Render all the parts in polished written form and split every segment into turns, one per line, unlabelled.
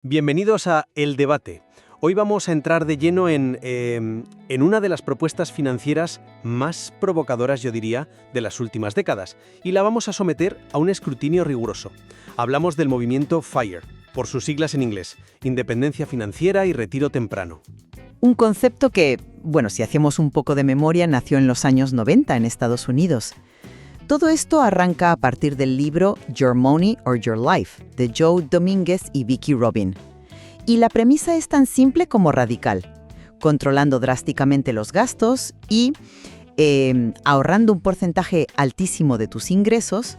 Bienvenidos a El Debate. Hoy vamos a entrar de lleno en una de las propuestas financieras más provocadoras, yo diría, de las últimas décadas, y la vamos a someter a un escrutinio riguroso. Hablamos del movimiento FIRE, por sus siglas en inglés, Independencia Financiera y Retiro Temprano.
Un concepto que, si hacemos un poco de memoria, nació en los años 90 en Estados Unidos. Todo esto arranca a partir del libro Your Money or Your Life, de Joe Dominguez y Vicki Robin. Y la premisa es tan simple como radical, controlando drásticamente los gastos y ahorrando un porcentaje altísimo de tus ingresos,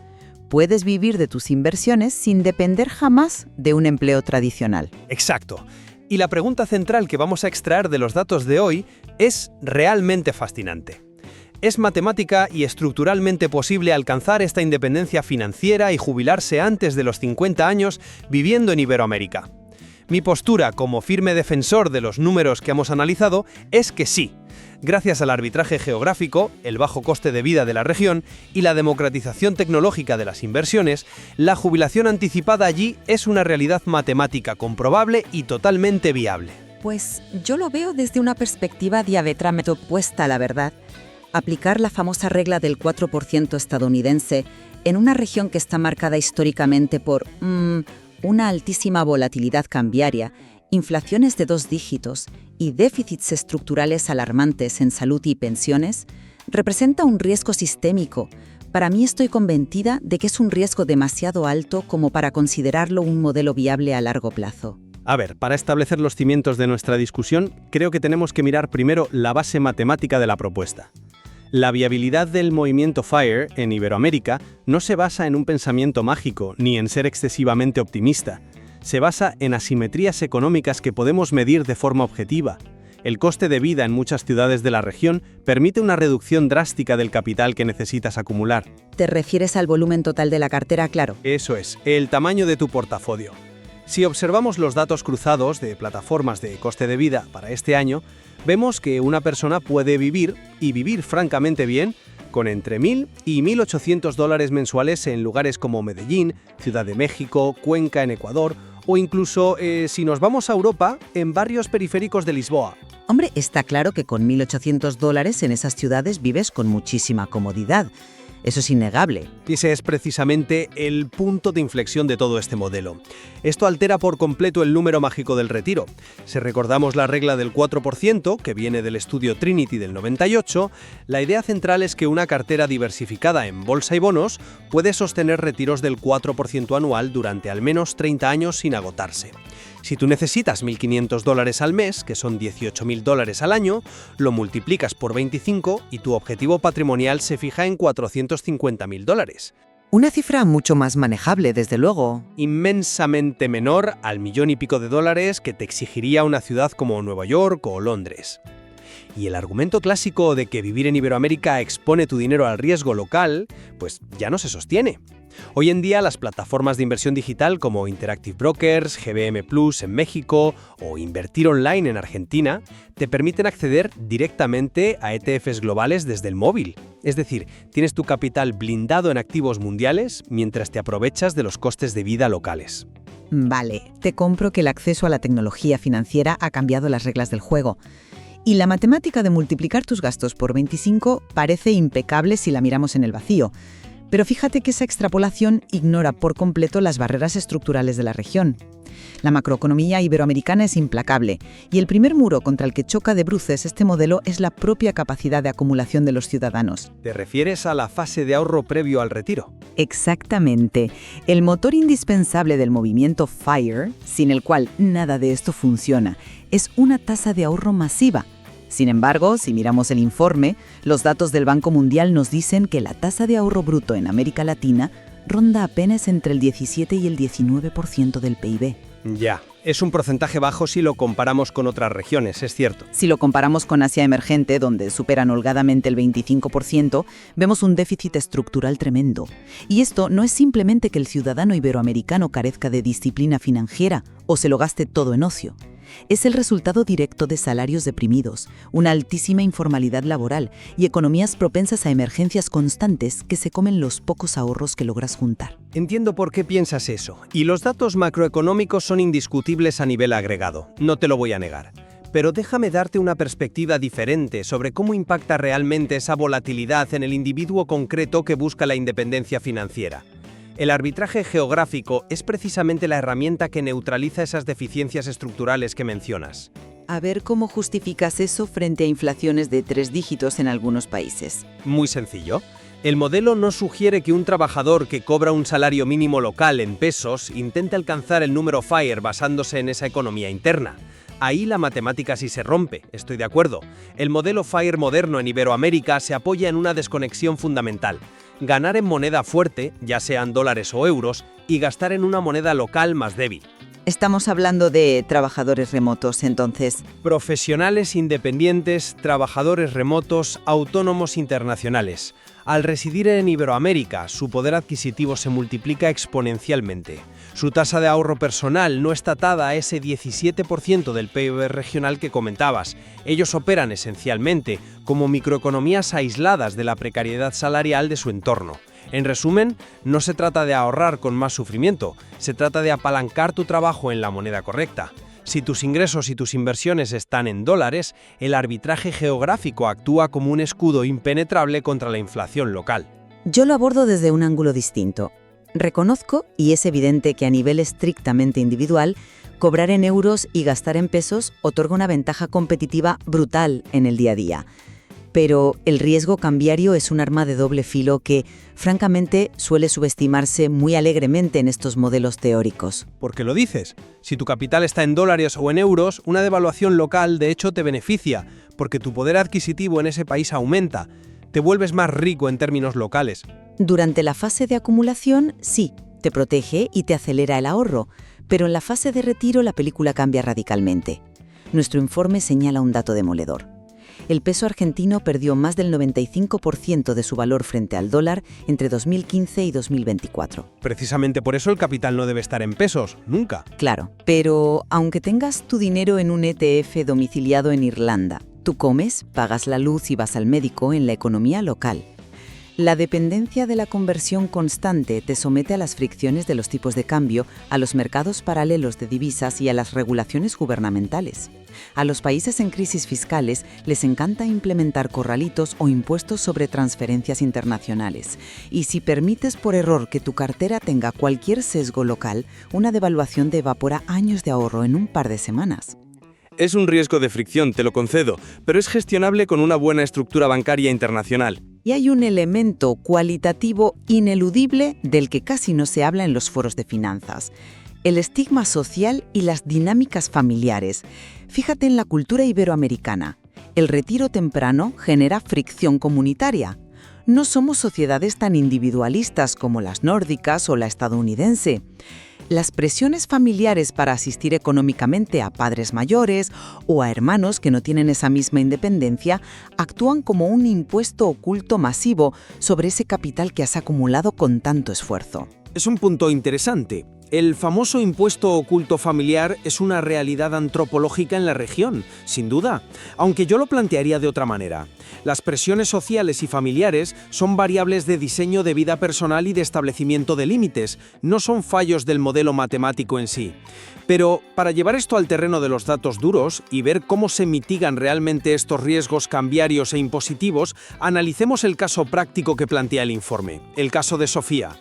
puedes vivir de tus inversiones sin depender jamás de un empleo tradicional.
Exacto. Y la pregunta central que vamos a extraer de los datos de hoy es realmente fascinante. ¿Es matemática y estructuralmente posible alcanzar esta independencia financiera y jubilarse antes de los 50 años viviendo en Iberoamérica? Mi postura como firme defensor de los números que hemos analizado es que sí. Gracias al arbitraje geográfico, el bajo coste de vida de la región y la democratización tecnológica de las inversiones, la jubilación anticipada allí es una realidad matemática comprobable y totalmente viable.
Pues yo lo veo desde una perspectiva diametralmente opuesta, la verdad. Aplicar la famosa regla del 4% estadounidense en una región que está marcada históricamente por una altísima volatilidad cambiaria, inflaciones de 2 dígitos y déficits estructurales alarmantes en salud y pensiones, representa un riesgo sistémico. Para mí estoy convencida de que es un riesgo demasiado alto como para considerarlo un modelo viable a largo plazo.
A ver, para establecer los cimientos de nuestra discusión, creo que tenemos que mirar primero la base matemática de la propuesta. La viabilidad del movimiento FIRE en Iberoamérica no se basa en un pensamiento mágico ni en ser excesivamente optimista. Se basa en asimetrías económicas que podemos medir de forma objetiva. El coste de vida en muchas ciudades de la región permite una reducción drástica del capital que necesitas acumular.
¿Te refieres al volumen total de la cartera, claro?
Eso es, el tamaño de tu portafolio. Si observamos los datos cruzados de plataformas de coste de vida para este año, vemos que una persona puede vivir francamente bien con entre $1.000 y $1.800 mensuales en lugares como Medellín, Ciudad de México, Cuenca en Ecuador o incluso, si nos vamos a Europa, en barrios periféricos de Lisboa.
Hombre, está claro que con $1.800 en esas ciudades vives con muchísima comodidad. Eso es innegable.
Ese es precisamente el punto de inflexión de todo este modelo. Esto altera por completo el número mágico del retiro. Si recordamos la regla del 4%, que viene del estudio Trinity del 98, la idea central es que una cartera diversificada en bolsa y bonos puede sostener retiros del 4% anual durante al menos 30 años sin agotarse. Si tú necesitas $1.500 al mes, que son $18.000 al año, lo multiplicas por 25 y tu objetivo patrimonial se fija en $450.000.
Una cifra mucho más manejable, desde luego.
Inmensamente menor al $1.000 y pico que te exigiría una ciudad como Nueva York o Londres. Y el argumento clásico de que vivir en Iberoamérica expone tu dinero al riesgo local, pues ya no se sostiene. Hoy en día las plataformas de inversión digital como Interactive Brokers, GBM Plus en México o Invertir Online en Argentina te permiten acceder directamente a ETFs globales desde el móvil. Es decir, tienes tu capital blindado en activos mundiales mientras te aprovechas de los costes de vida locales.
Vale, te compro que el acceso a la tecnología financiera ha cambiado las reglas del juego. Y la matemática de multiplicar tus gastos por 25 parece impecable si la miramos en el vacío. Pero fíjate que esa extrapolación ignora por completo las barreras estructurales de la región. La macroeconomía iberoamericana es implacable, y el primer muro contra el que choca de bruces este modelo es la propia capacidad de acumulación de los ciudadanos.
¿Te refieres a la fase de ahorro previo al retiro?
Exactamente. El motor indispensable del movimiento FIRE, sin el cual nada de esto funciona, es una tasa de ahorro masiva. Sin embargo, si miramos el informe, los datos del Banco Mundial nos dicen que la tasa de ahorro bruto en América Latina ronda apenas entre el 17 y el 19% del PIB.
Ya, es un porcentaje bajo si lo comparamos con otras regiones, es cierto.
Si lo comparamos con Asia emergente, donde superan holgadamente el 25%, vemos un déficit estructural tremendo. Y esto no es simplemente que el ciudadano iberoamericano carezca de disciplina financiera o se lo gaste todo en ocio. Es el resultado directo de salarios deprimidos, una altísima informalidad laboral y economías propensas a emergencias constantes que se comen los pocos ahorros que logras juntar.
Entiendo por qué piensas eso, y los datos macroeconómicos son indiscutibles a nivel agregado, no te lo voy a negar. Pero déjame darte una perspectiva diferente sobre cómo impacta realmente esa volatilidad en el individuo concreto que busca la independencia financiera. El arbitraje geográfico es precisamente la herramienta que neutraliza esas deficiencias estructurales que mencionas.
A ver cómo justificas eso frente a inflaciones de 3 dígitos en algunos países.
Muy sencillo. El modelo no sugiere que un trabajador que cobra un salario mínimo local en pesos intente alcanzar el número FIRE basándose en esa economía interna. Ahí la matemática sí se rompe, estoy de acuerdo. El modelo FIRE moderno en Iberoamérica se apoya en una desconexión fundamental: ganar en moneda fuerte, ya sean dólares o euros, y gastar en una moneda local más débil.
Estamos hablando de trabajadores remotos, entonces.
Profesionales independientes, trabajadores remotos, autónomos internacionales. Al residir en Iberoamérica, su poder adquisitivo se multiplica exponencialmente. Su tasa de ahorro personal no está atada a ese 17% del PIB regional que comentabas. Ellos operan esencialmente como microeconomías aisladas de la precariedad salarial de su entorno. En resumen, no se trata de ahorrar con más sufrimiento, se trata de apalancar tu trabajo en la moneda correcta. Si tus ingresos y tus inversiones están en dólares, el arbitraje geográfico actúa como un escudo impenetrable contra la inflación local.
Yo lo abordo desde un ángulo distinto. Reconozco, y es evidente que a nivel estrictamente individual, cobrar en euros y gastar en pesos otorga una ventaja competitiva brutal en el día a día. Pero el riesgo cambiario es un arma de doble filo que, francamente, suele subestimarse muy alegremente en estos modelos teóricos.
¿Por qué lo dices? Si tu capital está en dólares o en euros, una devaluación local de hecho te beneficia, porque tu poder adquisitivo en ese país aumenta. Te vuelves más rico en términos locales.
Durante la fase de acumulación, sí, te protege y te acelera el ahorro, pero en la fase de retiro la película cambia radicalmente. Nuestro informe señala un dato demoledor. El peso argentino perdió más del 95% de su valor frente al dólar entre 2015 y 2024.
Precisamente por eso el capital no debe estar en pesos, nunca.
Claro, pero aunque tengas tu dinero en un ETF domiciliado en Irlanda, tú comes, pagas la luz y vas al médico en la economía local. La dependencia de la conversión constante te somete a las fricciones de los tipos de cambio, a los mercados paralelos de divisas y a las regulaciones gubernamentales. A los países en crisis fiscales les encanta implementar corralitos o impuestos sobre transferencias internacionales. Y si permites por error que tu cartera tenga cualquier sesgo local, una devaluación te evapora años de ahorro en un par de semanas.
Es un riesgo de fricción, te lo concedo, pero es gestionable con una buena estructura bancaria internacional.
Y hay un elemento cualitativo ineludible del que casi no se habla en los foros de finanzas: el estigma social y las dinámicas familiares. Fíjate en la cultura iberoamericana. El retiro temprano genera fricción comunitaria. No somos sociedades tan individualistas como las nórdicas o la estadounidense. Las presiones familiares para asistir económicamente a padres mayores o a hermanos que no tienen esa misma independencia actúan como un impuesto oculto masivo sobre ese capital que has acumulado con tanto esfuerzo.
Es un punto interesante. El famoso impuesto oculto familiar es una realidad antropológica en la región, sin duda, aunque yo lo plantearía de otra manera. Las presiones sociales y familiares son variables de diseño de vida personal y de establecimiento de límites, no son fallos del modelo matemático en sí. Pero para llevar esto al terreno de los datos duros y ver cómo se mitigan realmente estos riesgos cambiarios e impositivos, analicemos el caso práctico que plantea el informe, el caso de Sofía.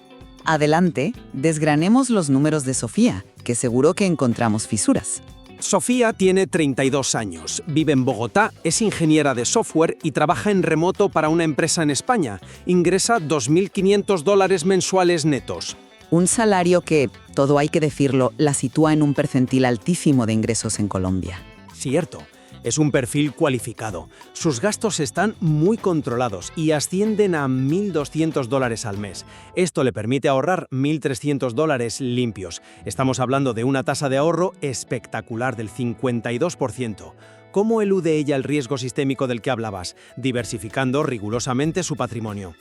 Adelante, desgranemos los números de Sofía, que seguro que encontramos fisuras.
Sofía tiene 32 años, vive en Bogotá, es ingeniera de software y trabaja en remoto para una empresa en España. Ingresa $2.500 mensuales netos.
Un salario que, todo hay que decirlo, la sitúa en un percentil altísimo de ingresos en Colombia.
Cierto. Es un perfil cualificado. Sus gastos están muy controlados y ascienden a $1.200 al mes. Esto le permite ahorrar $1.300 limpios. Estamos hablando de una tasa de ahorro espectacular del 52%. ¿Cómo elude ella el riesgo sistémico del que hablabas? Diversificando rigurosamente su patrimonio.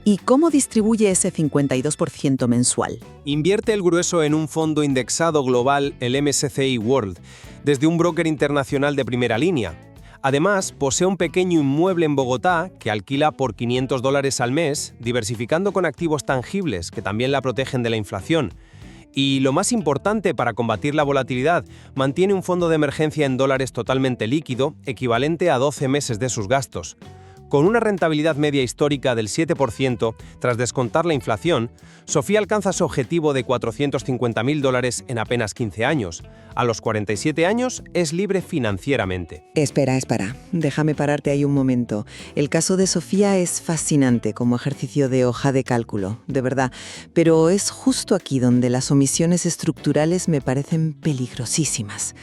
¿Y cómo distribuye ese 52% mensual?
Invierte el grueso en un fondo indexado global, el MSCI World.
desde un broker internacional de primera línea. Además, posee un pequeño inmueble en Bogotá que alquila por $500 al mes, diversificando con activos tangibles que también la protegen de la inflación. Y lo más importante para combatir la volatilidad, mantiene un fondo de emergencia en dólares totalmente líquido, equivalente a 12 meses de sus gastos. Con una rentabilidad media histórica del 7%, tras descontar la inflación, Sofía alcanza su objetivo de $450.000 en apenas 15 años. A los 47 años es libre financieramente.
Espera, déjame pararte ahí un momento. El caso de Sofía es fascinante como ejercicio de hoja de cálculo, de verdad, pero es justo aquí donde las omisiones estructurales me parecen peligrosísimas.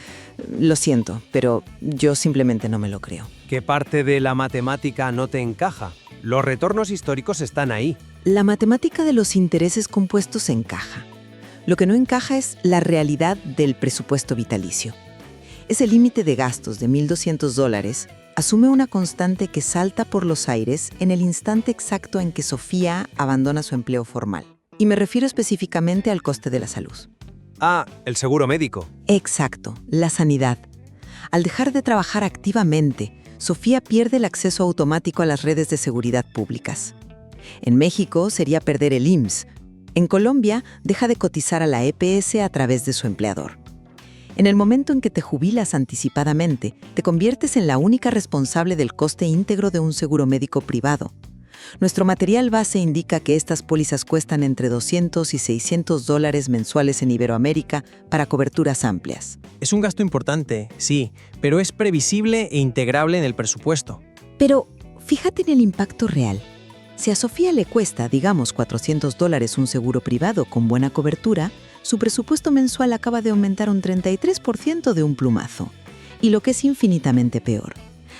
Lo siento, pero yo simplemente no me lo creo.
¿Qué parte de la matemática no te encaja? Los retornos históricos están ahí.
La matemática de los intereses compuestos encaja. Lo que no encaja es la realidad del presupuesto vitalicio. Ese límite de gastos de $1.200 asume una constante que salta por los aires en el instante exacto en que Sofía abandona su empleo formal. Y me refiero específicamente al coste de la salud.
Ah, el seguro médico.
Exacto, la sanidad. Al dejar de trabajar activamente, Sofía pierde el acceso automático a las redes de seguridad públicas. En México sería perder el IMSS. En Colombia, deja de cotizar a la EPS a través de su empleador. En el momento en que te jubilas anticipadamente, te conviertes en la única responsable del coste íntegro de un seguro médico privado. Nuestro material base indica que estas pólizas cuestan entre $200 y $600 mensuales en Iberoamérica para coberturas amplias.
Es un gasto importante, sí, pero es previsible e integrable en el presupuesto.
Pero fíjate en el impacto real. Si a Sofía le cuesta, digamos, $400 un seguro privado con buena cobertura, su presupuesto mensual acaba de aumentar un 33% de un plumazo. Y lo que es infinitamente peor,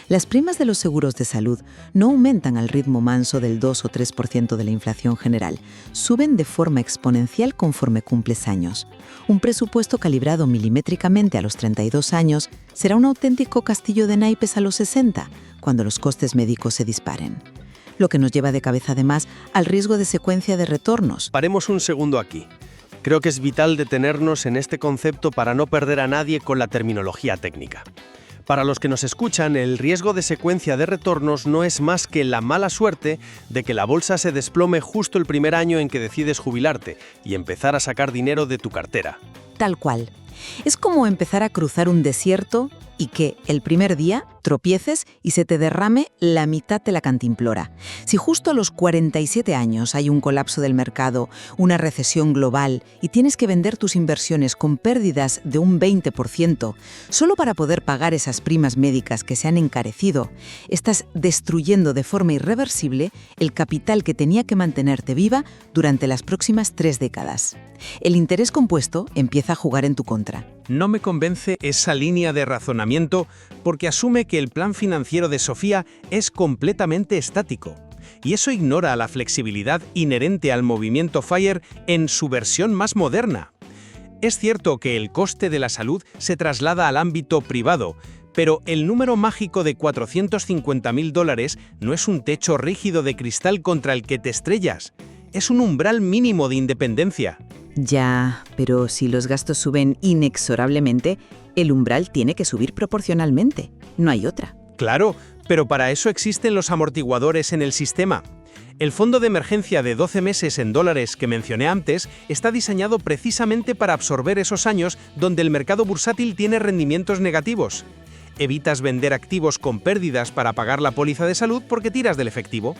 las primas de los seguros de salud no aumentan al ritmo manso del 2 o 3% de la inflación general, suben de forma exponencial conforme cumples años. Un presupuesto calibrado milimétricamente a los 32 años será un auténtico castillo de naipes a los 60, cuando los costes médicos se disparen. Lo que nos lleva de cabeza además al riesgo de secuencia de retornos.
Paremos un segundo aquí. Creo que es vital detenernos en este concepto para no perder a nadie con la terminología técnica. Para los que nos escuchan, el riesgo de secuencia de retornos no es más que la mala suerte de que la bolsa se desplome justo el primer año en que decides jubilarte y empezar a sacar dinero de tu cartera.
Tal cual. Es como empezar a cruzar un desierto y que el primer día tropieces y se te derrame la mitad de la cantimplora. Si justo a los 47 años hay un colapso del mercado, una recesión global y tienes que vender tus inversiones con pérdidas de un 20%, solo para poder pagar esas primas médicas que se han encarecido, estás destruyendo de forma irreversible el capital que tenía que mantenerte viva durante las próximas 3 décadas. El interés compuesto empieza a jugar en tu contra.
No me convence esa línea de razonamiento porque asume que el plan financiero de Sofía es completamente estático. Y eso ignora la flexibilidad inherente al movimiento FIRE en su versión más moderna. Es cierto que el coste de la salud se traslada al ámbito privado, pero el número mágico de $450.000 no es un techo rígido de cristal contra el que te estrellas. Es un umbral mínimo de independencia.
Ya, pero si los gastos suben inexorablemente, el umbral tiene que subir proporcionalmente. No hay otra.
Claro, pero para eso existen los amortiguadores en el sistema. El fondo de emergencia de 12 meses en dólares que mencioné antes está diseñado precisamente para absorber esos años donde el mercado bursátil tiene rendimientos negativos. Evitas vender activos con pérdidas para pagar la póliza de salud porque tiras del efectivo.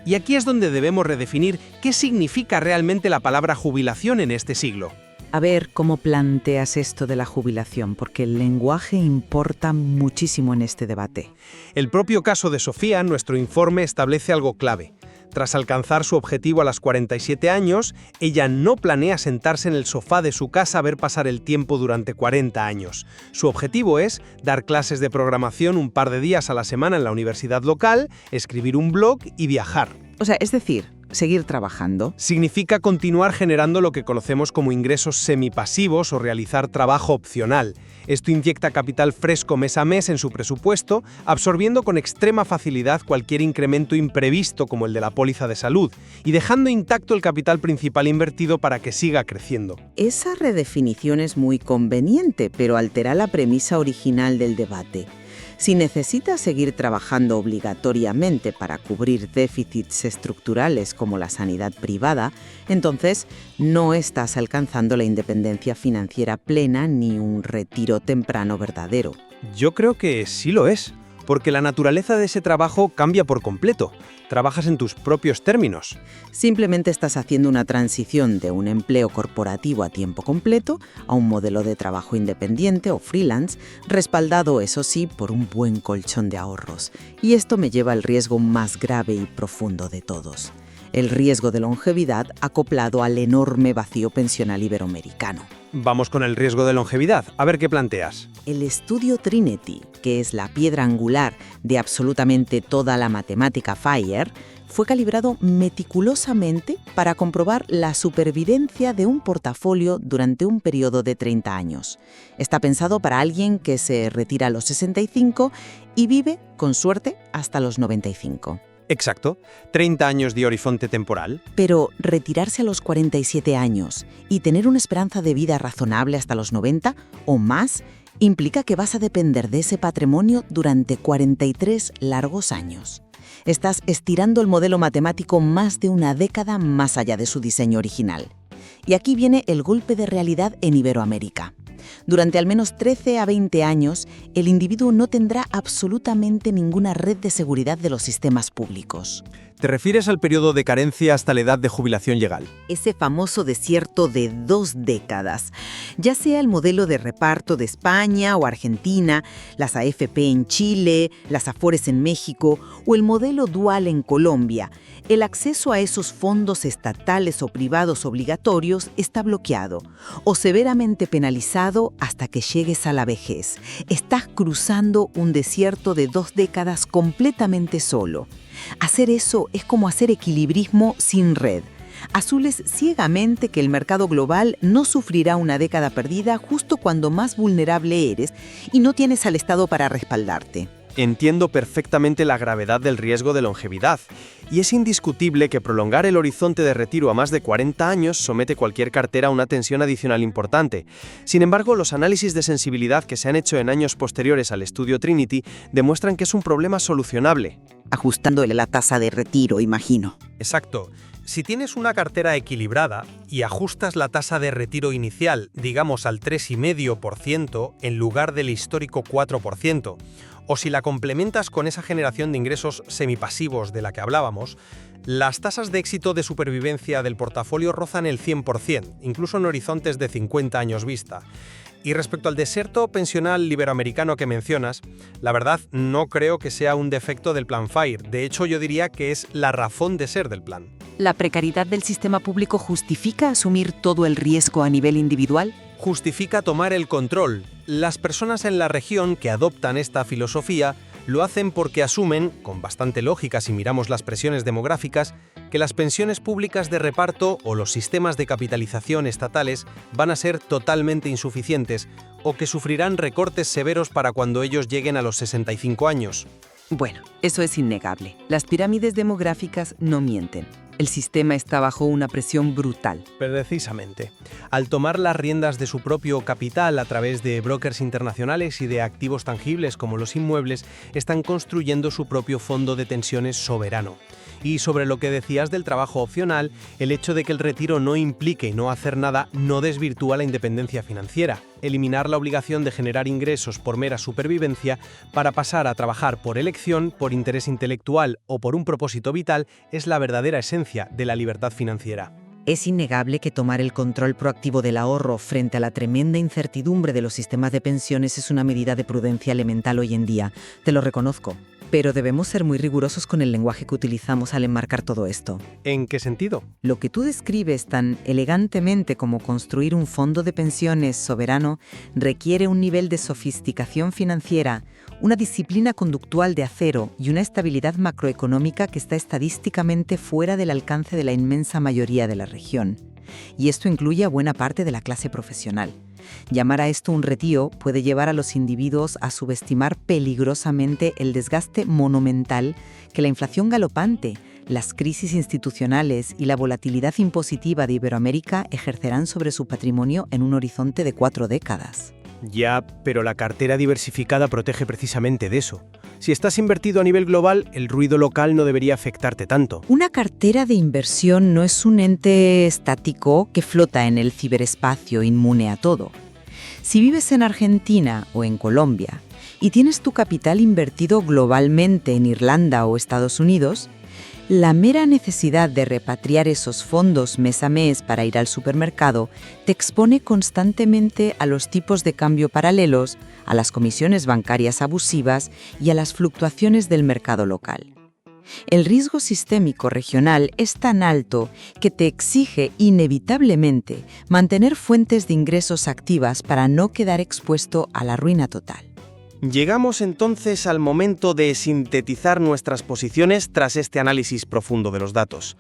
Y aquí es donde debemos redefinir qué significa realmente la palabra jubilación en este siglo.
A ver cómo planteas esto de la jubilación, porque el lenguaje importa muchísimo en este debate.
El propio caso de Sofía, nuestro informe establece algo clave. Tras alcanzar su objetivo a los 47 años, ella no planea sentarse en el sofá de su casa a ver pasar el tiempo durante 40 años. Su objetivo es dar clases de programación un par de días a la semana en la universidad local, escribir un blog y viajar.
O sea, es decir, seguir trabajando.
Significa continuar generando lo que conocemos como ingresos semipasivos o realizar trabajo opcional. Esto inyecta capital fresco mes a mes en su presupuesto, absorbiendo con extrema facilidad cualquier incremento imprevisto como el de la póliza de salud y dejando intacto el capital principal invertido para que siga creciendo.
Esa redefinición es muy conveniente, pero altera la premisa original del debate. Si necesitas seguir trabajando obligatoriamente para cubrir déficits estructurales como la sanidad privada, entonces no estás alcanzando la independencia financiera plena ni un retiro temprano verdadero.
Yo creo que sí lo es, porque la naturaleza de ese trabajo cambia por completo. Trabajas en tus propios términos.
Simplemente estás haciendo una transición de un empleo corporativo a tiempo completo a un modelo de trabajo independiente o freelance, respaldado, eso sí, por un buen colchón de ahorros. Y esto me lleva al riesgo más grave y profundo de todos: el riesgo de longevidad acoplado al enorme vacío pensional iberoamericano.
Vamos con el riesgo de longevidad. A ver qué planteas.
El estudio Trinity, que es la piedra angular de absolutamente toda la matemática FIRE, fue calibrado meticulosamente para comprobar la supervivencia de un portafolio durante un periodo de 30 años. Está pensado para alguien que se retira a los 65 y vive, con suerte, hasta los 95.
Exacto, 30 años de horizonte temporal.
Pero retirarse a los 47 años y tener una esperanza de vida razonable hasta los 90 o más implica que vas a depender de ese patrimonio durante 43 largos años. Estás estirando el modelo matemático más de una década más allá de su diseño original. Y aquí viene el golpe de realidad en Iberoamérica. Durante al menos 13 a 20 años, el individuo no tendrá absolutamente ninguna red de seguridad de los sistemas públicos.
¿Te refieres al periodo de carencia hasta la edad de jubilación legal?
Ese famoso desierto de 2 décadas. Ya sea el modelo de reparto de España o Argentina, las AFP en Chile, las Afores en México o el modelo dual en Colombia, el acceso a esos fondos estatales o privados obligatorios está bloqueado o severamente penalizado hasta que llegues a la vejez. Estás cruzando un desierto de 2 décadas completamente solo. Hacer eso es como hacer equilibrismo sin red. Asumes ciegamente que el mercado global no sufrirá una década perdida justo cuando más vulnerable eres y no tienes al Estado para respaldarte.
Entiendo perfectamente la gravedad del riesgo de longevidad, y es indiscutible que prolongar el horizonte de retiro a más de 40 años somete cualquier cartera a una tensión adicional importante. Sin embargo, los análisis de sensibilidad que se han hecho en años posteriores al estudio Trinity demuestran que es un problema solucionable.
Ajustándole la tasa de retiro, imagino.
Exacto. Si tienes una cartera equilibrada y ajustas la tasa de retiro inicial, digamos al 3,5% en lugar del histórico 4%, o si la complementas con esa generación de ingresos semipasivos de la que hablábamos, las tasas de éxito de supervivencia del portafolio rozan el 100%, incluso en horizontes de 50 años vista. Y respecto al desierto pensional iberoamericano que mencionas, la verdad no creo que sea un defecto del plan FIRE. De hecho, yo diría que es la razón de ser del plan.
¿La precariedad del sistema público justifica asumir todo el riesgo a nivel individual?
Justifica tomar el control. Las personas en la región que adoptan esta filosofía lo hacen porque asumen, con bastante lógica si miramos las presiones demográficas, que las pensiones públicas de reparto o los sistemas de capitalización estatales van a ser totalmente insuficientes o que sufrirán recortes severos para cuando ellos lleguen a los 65 años.
Bueno, eso es innegable. Las pirámides demográficas no mienten. El sistema está bajo una presión brutal.
Precisamente. Al tomar las riendas de su propio capital a través de brokers internacionales y de activos tangibles como los inmuebles, están construyendo su propio fondo de tensiones soberano. Y sobre lo que decías del trabajo opcional, el hecho de que el retiro no implique no hacer nada no desvirtúa la independencia financiera. Eliminar la obligación de generar ingresos por mera supervivencia para pasar a trabajar por elección, por interés intelectual o por un propósito vital es la verdadera esencia de la libertad financiera.
Es innegable que tomar el control proactivo del ahorro frente a la tremenda incertidumbre de los sistemas de pensiones es una medida de prudencia elemental hoy en día. Te lo reconozco. Pero debemos ser muy rigurosos con el lenguaje que utilizamos al enmarcar todo esto.
¿En qué sentido?
Lo que tú describes tan elegantemente como construir un fondo de pensiones soberano requiere un nivel de sofisticación financiera, una disciplina conductual de acero y una estabilidad macroeconómica que está estadísticamente fuera del alcance de la inmensa mayoría de la región. Y esto incluye a buena parte de la clase profesional. Llamar a esto un retiro puede llevar a los individuos a subestimar peligrosamente el desgaste monumental que la inflación galopante, las crisis institucionales y la volatilidad impositiva de Iberoamérica ejercerán sobre su patrimonio en un horizonte de 4 décadas.
Ya, pero la cartera diversificada protege precisamente de eso. Si estás invertido a nivel global, el ruido local no debería afectarte tanto.
Una cartera de inversión no es un ente estático que flota en el ciberespacio inmune a todo. Si vives en Argentina o en Colombia y tienes tu capital invertido globalmente en Irlanda o Estados Unidos, la mera necesidad de repatriar esos fondos mes a mes para ir al supermercado te expone constantemente a los tipos de cambio paralelos, a las comisiones bancarias abusivas y a las fluctuaciones del mercado local. El riesgo sistémico regional es tan alto que te exige inevitablemente mantener fuentes de ingresos activas para no quedar expuesto a la ruina total.
Llegamos entonces al momento de sintetizar nuestras posiciones tras este análisis profundo de los datos.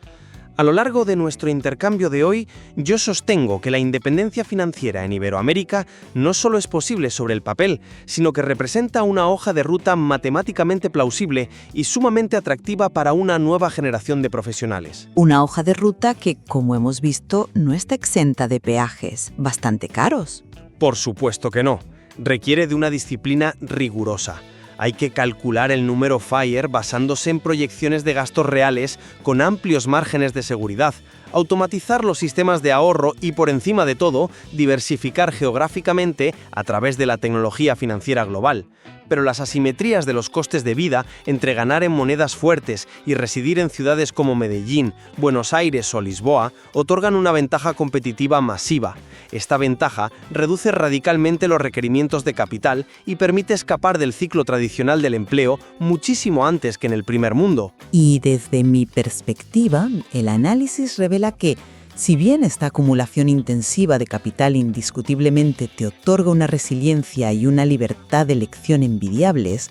A lo largo de nuestro intercambio de hoy, yo sostengo que la independencia financiera en Iberoamérica no solo es posible sobre el papel, sino que representa una hoja de ruta matemáticamente plausible y sumamente atractiva para una nueva generación de profesionales.
Una hoja de ruta que, como hemos visto, no está exenta de peajes bastante caros.
Por supuesto que no. Requiere de una disciplina rigurosa. Hay que calcular el número FIRE basándose en proyecciones de gastos reales con amplios márgenes de seguridad, automatizar los sistemas de ahorro y, por encima de todo, diversificar geográficamente a través de la tecnología financiera global. Pero las asimetrías de los costes de vida entre ganar en monedas fuertes y residir en ciudades como Medellín, Buenos Aires o Lisboa otorgan una ventaja competitiva masiva. Esta ventaja reduce radicalmente los requerimientos de capital y permite escapar del ciclo tradicional del empleo muchísimo antes que en el primer mundo.
Y desde mi perspectiva, el análisis revela que, si bien esta acumulación intensiva de capital indiscutiblemente te otorga una resiliencia y una libertad de elección envidiables,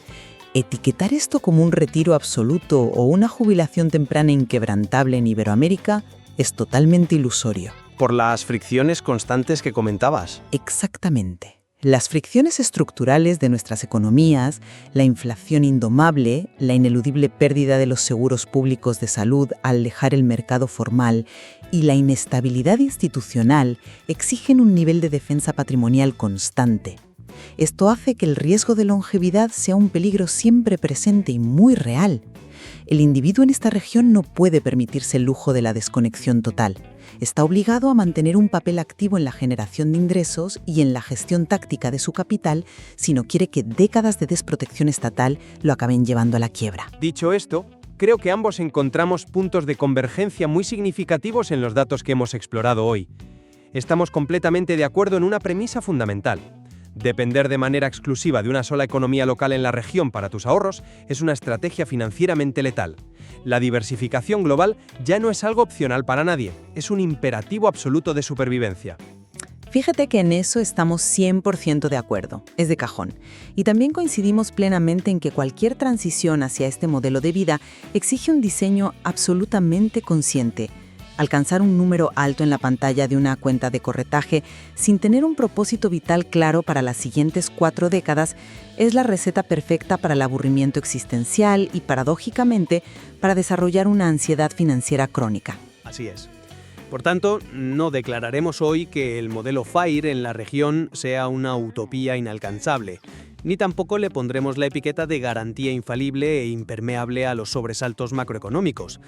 etiquetar esto como un retiro absoluto o una jubilación temprana inquebrantable en Iberoamérica es totalmente ilusorio.
Por las fricciones constantes que comentabas.
Exactamente. Las fricciones estructurales de nuestras economías, la inflación indomable, la ineludible pérdida de los seguros públicos de salud al dejar el mercado formal y la inestabilidad institucional exigen un nivel de defensa patrimonial constante. Esto hace que el riesgo de longevidad sea un peligro siempre presente y muy real. El individuo en esta región no puede permitirse el lujo de la desconexión total. Está obligado a mantener un papel activo en la generación de ingresos y en la gestión táctica de su capital si no quiere que décadas de desprotección estatal lo acaben llevando a la quiebra.
Dicho esto, creo que ambos encontramos puntos de convergencia muy significativos en los datos que hemos explorado hoy. Estamos completamente de acuerdo en una premisa fundamental. Depender de manera exclusiva de una sola economía local en la región para tus ahorros es una estrategia financieramente letal. La diversificación global ya no es algo opcional para nadie, es un imperativo absoluto de supervivencia.
Fíjate que en eso estamos 100% de acuerdo, es de cajón. Y también coincidimos plenamente en que cualquier transición hacia este modelo de vida exige un diseño absolutamente consciente. Alcanzar un número alto en la pantalla de una cuenta de corretaje sin tener un propósito vital claro para las siguientes 4 décadas es la receta perfecta para el aburrimiento existencial y, paradójicamente, para desarrollar una ansiedad financiera crónica.
Así es. Por tanto, no declararemos hoy que el modelo FIRE en la región sea una utopía inalcanzable, ni tampoco le pondremos la etiqueta de garantía infalible e impermeable a los sobresaltos macroeconómicos.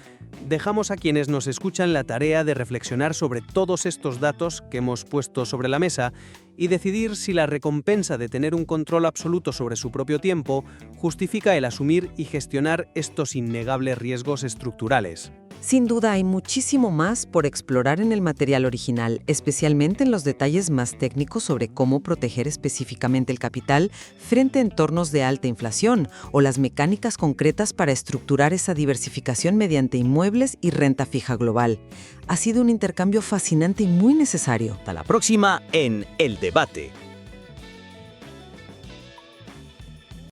Dejamos a quienes nos escuchan la tarea de reflexionar sobre todos estos datos que hemos puesto sobre la mesa y decidir si la recompensa de tener un control absoluto sobre su propio tiempo justifica el asumir y gestionar estos innegables riesgos estructurales.
Sin duda hay muchísimo más por explorar en el material original, especialmente en los detalles más técnicos sobre cómo proteger específicamente el capital frente a entornos de alta inflación o las mecánicas concretas para estructurar esa diversificación mediante inmuebles y renta fija global. Ha sido un intercambio fascinante y muy necesario.
Hasta la próxima en El Debate.